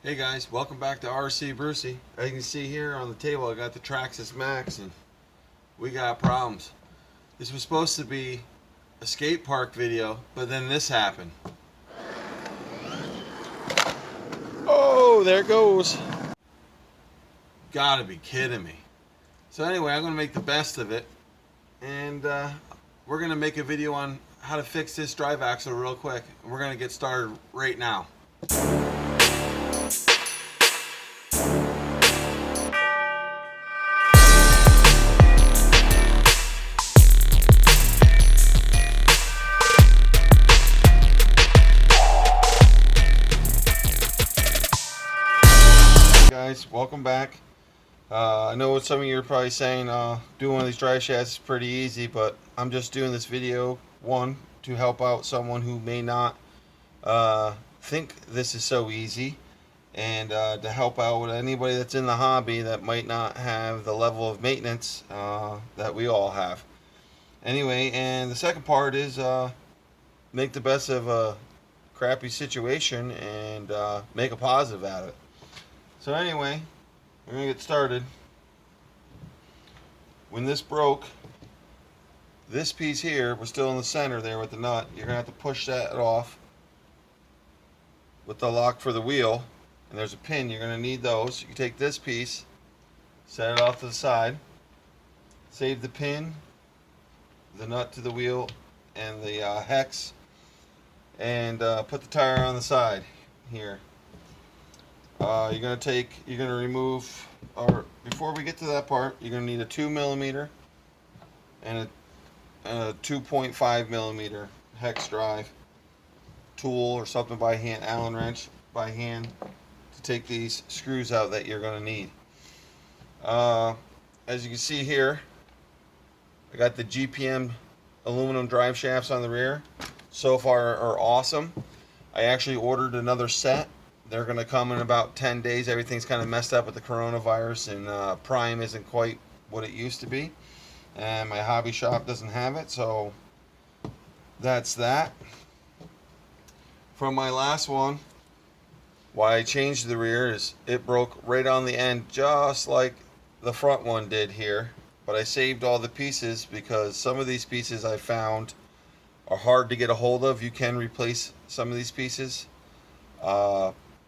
Hey guys, welcome back to RC Brucey. As you can see here on the table, I got the Traxxas Maxx and we got problems. This was supposed to be a skate park video, but then this happened. Oh, there it goes. Gotta be kidding me. So anyway, I'm gonna make the best of it, and we're gonna make a video on how to fix this drive axle real quick. We're gonna get started right now. Guys, welcome back. I know what some of you are probably saying, doing one of these drive shafts is pretty easy, but I'm just doing this video, one, to help out someone who may not think this is so easy, and to help out anybody that's in the hobby that might not have the level of maintenance that we all have. Anyway, and the second part is make the best of a crappy situation and make a positive out of it. So anyway, we're going to get started. When this broke, this piece here was still in the center there with the nut. You're going to have to push that off with the lock for the wheel. And there's a pin. You're going to need those. You take this piece, set it off to the side, save the pin, the nut to the wheel, and the hex, and put the tire on the side here. You're going to remove, or before we get to that part, you're going to need a 2mm and a 2.5mm hex drive tool or something by hand, Allen wrench by hand, to take these screws out that you're going to need. As you can see here, I got the GPM aluminum drive shafts on the rear. So far are awesome. I actually ordered another set. They're going to come in about 10 days. Everything's kind of messed up with the coronavirus, and Prime isn't quite what it used to be. And my hobby shop doesn't have it, so that's that. From my last one, why I changed the rear is it broke right on the end, just like the front one did here. But I saved all the pieces because some of these pieces I found are hard to get a hold of. You can replace some of these pieces.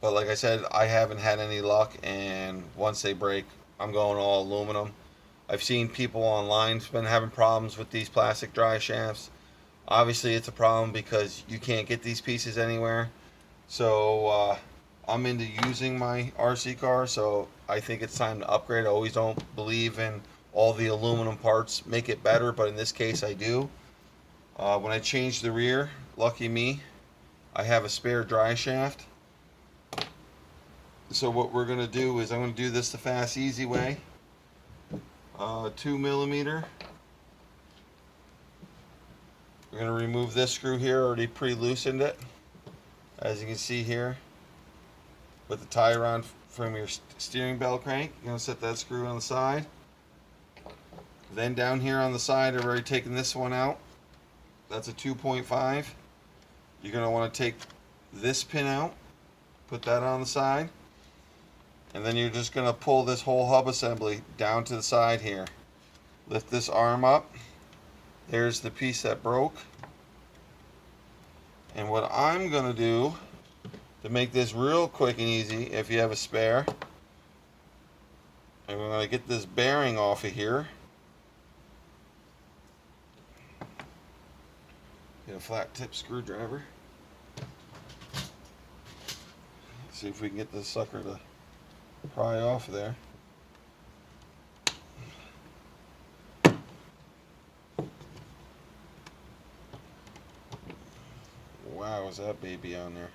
But like I said, I haven't had any luck, and once they break, I'm going all aluminum. I've seen people online been having problems with these plastic drive shafts. Obviously it's a problem because you can't get these pieces anywhere. So I'm into using my RC car, so I think it's time to upgrade. I always don't believe in all the aluminum parts make it better, but in this case I do. When I changed the rear, lucky me, I have a spare drive shaft. So what we're going to do is I'm going to do this the fast, easy way. 2mm. We're going to remove this screw here, already pre-loosened it. As you can see here, with the tie rod from your steering bell crank. You're going to set that screw on the side. Then down here on the side, I've already taken this one out. That's a 2.5. You're going to want to take this pin out, put that on the side, and then you're just going to pull this whole hub assembly down to the side here. Lift this arm up. There's the piece that broke. And what I'm going to do to make this real quick and easy, if you have a spare, and we're going to get this bearing off of here. Get a flat tip screwdriver. See if we can get this sucker to pry off there. Wow, is that baby on there?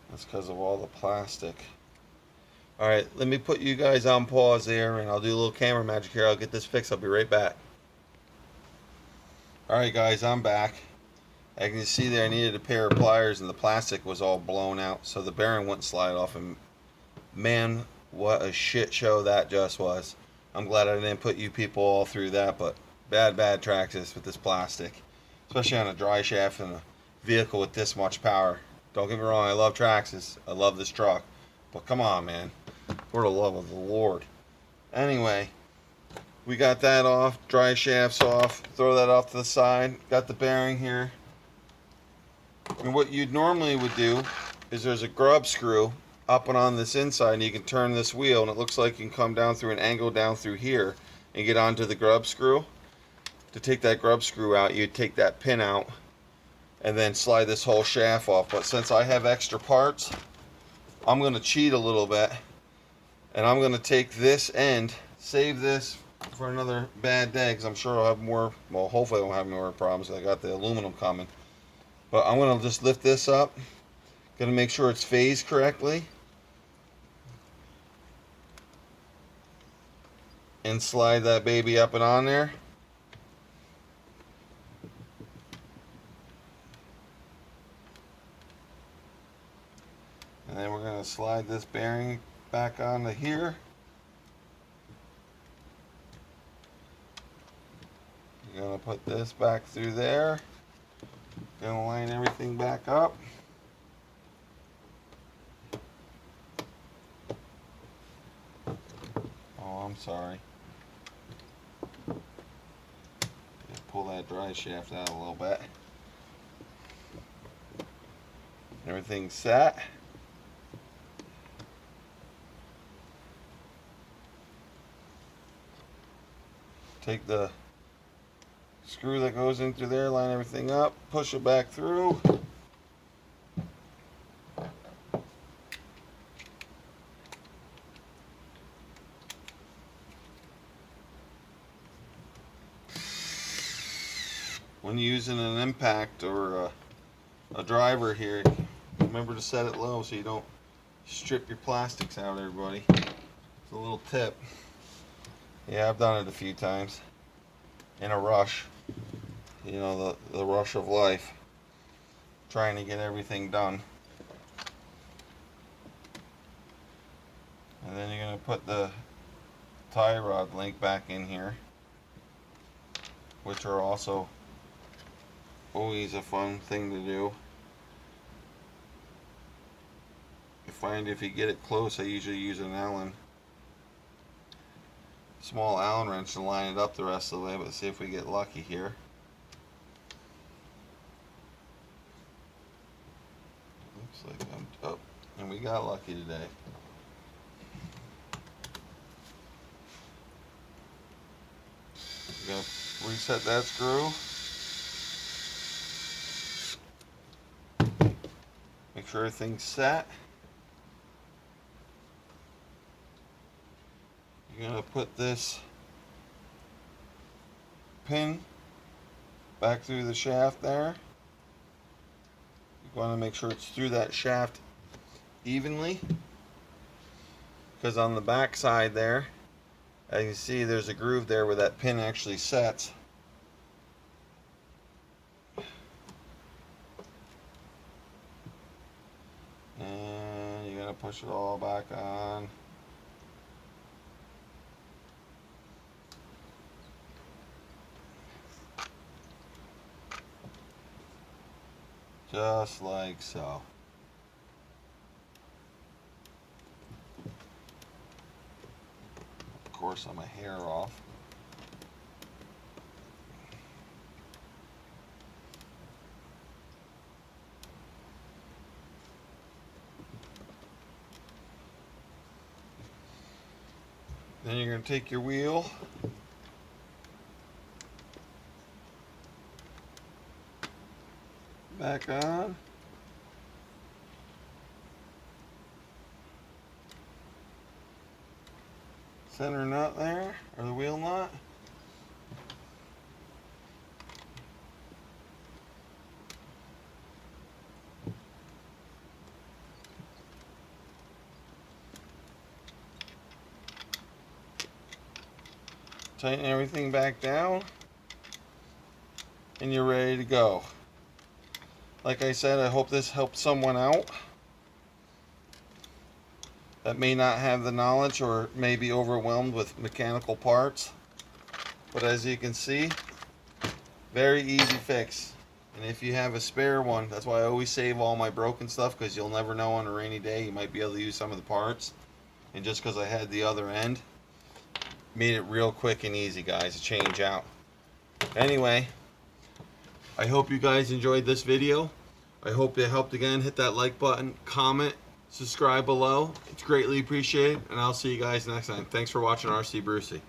That's because of all the plastic. Alright, let me put you guys on pause there, and I'll do a little camera magic here. I'll get this fixed. I'll be right back. Alright guys, I'm back. As you can see there, I needed a pair of pliers and the plastic was all blown out, so the bearing wouldn't slide off, and man, what a shit show that just was. I'm glad I didn't put you people all through that, but bad Traxxas with this plastic, especially on a dry shaft and a vehicle with this much power. Don't get me wrong, I love Traxxas, I love this truck, But come on, man. For the love of the Lord. Anyway, we got that off. Dry shafts off. Throw that off to the side. Got the bearing here. And what you normally would do is there's a grub screw up and on this inside, and you can turn this wheel, and it looks like you can come down through an angle down through here and get onto the grub screw. To take that grub screw out, you'd take that pin out and then slide this whole shaft off. But since I have extra parts, I'm going to cheat a little bit, and I'm going to take this end, save this for another bad day, because I'm sure I'll have more, well, hopefully I won't have more problems. I got the aluminum coming. But I'm going to just lift this up. Going to make sure it's phased correctly. And slide that baby up and on there. And then we're going to slide this bearing back onto here. You're going to put this back through there. Going to line everything back up. Oh, I'm sorry. Pull that dry shaft out a little bit. Everything's set. Take the screw that goes in through there, line everything up, push it back through. When you're using an impact or a driver here, remember to set it low so you don't strip your plastics out, everybody. It's a little tip. Yeah, I've done it a few times. In a rush. You know, the rush of life. Trying to get everything done. And then you're going to put the tie rod link back in here, which are also always a fun thing to do. I find if you get it close, I usually use an small Allen wrench to line it up the rest of the way, but see if we get lucky here. Looks like I'm up, and we got lucky today. We're going to reset that screw. Make sure everything's set. You're going to put this pin back through the shaft there. You want to make sure it's through that shaft evenly, because on the back side there, as you can see, there's a groove there where that pin actually sets. And you're going to push it all back on. Just like so. Of course, I'm a hair off. Then you're going to take your wheel, back on. Center nut there, or the wheel nut. Tighten everything back down, and you're ready to go. Like I said, I hope this helped someone out that may not have the knowledge or may be overwhelmed with mechanical parts. But as you can see, very easy fix. And if you have a spare one, that's why I always save all my broken stuff, because you'll never know on a rainy day, you might be able to use some of the parts. And just because I had the other end, made it real quick and easy, guys, to change out. Anyway, I hope you guys enjoyed this video. I hope it helped. Again, hit that like button, comment, subscribe below. It's greatly appreciated, and I'll see you guys next time. Thanks for watching RC Brucey.